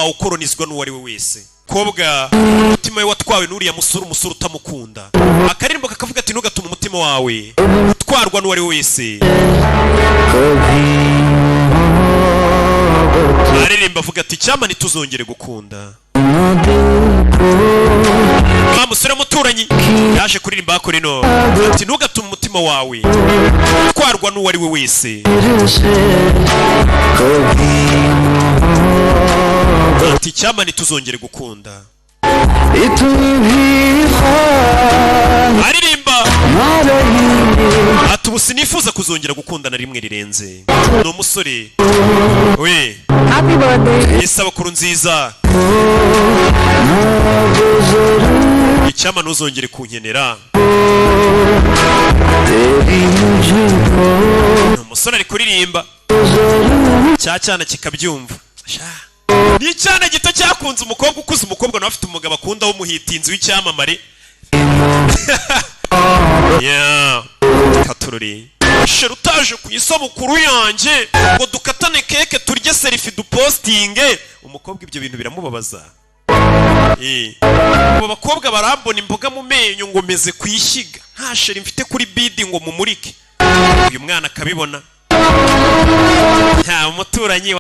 wawukoronizwa n'uwari we wese. Kobwa umutima we watwawe n'uriya umusore utamukunda. Akaririmbo kakavuga ati ntugatuma umutima wawe utwarwa n'uwari we wese. Aririmba avuga ati cyama ntituzongere gukunda. Musore muturanyi yaje kuririmba ko rino ati ntugatuma umutima wawe utwarwa n'uwari we wese. Ati cyama ntituzongere gukunda. Aririmba ati ubu sinifuza kuzongera gukunda na rimwe rirenze. Ni umusore we happy birthday isabukuru nziza. Icyama ntuzongere kunkenera. Umusore ari kuririmba cya cyana kikabyumva. Ni cyana gito cyakunze umukobwa ukuze, umukobwa nawe afite umugabo akunda w'umuhitinzi w'icyamamare. Yeah katururi sherutaje ku isabukuru yanjye ngo dukatane keke turye selfie dupostinge. Umukobwa ibyo bintu biramubabaza. Abo bakobwa barambona imboga mu menyo ngo meze kwishyiga nta sheri mfite kuri bidi ngo mumurike. Uyu mwana akabibona nta umuturanyi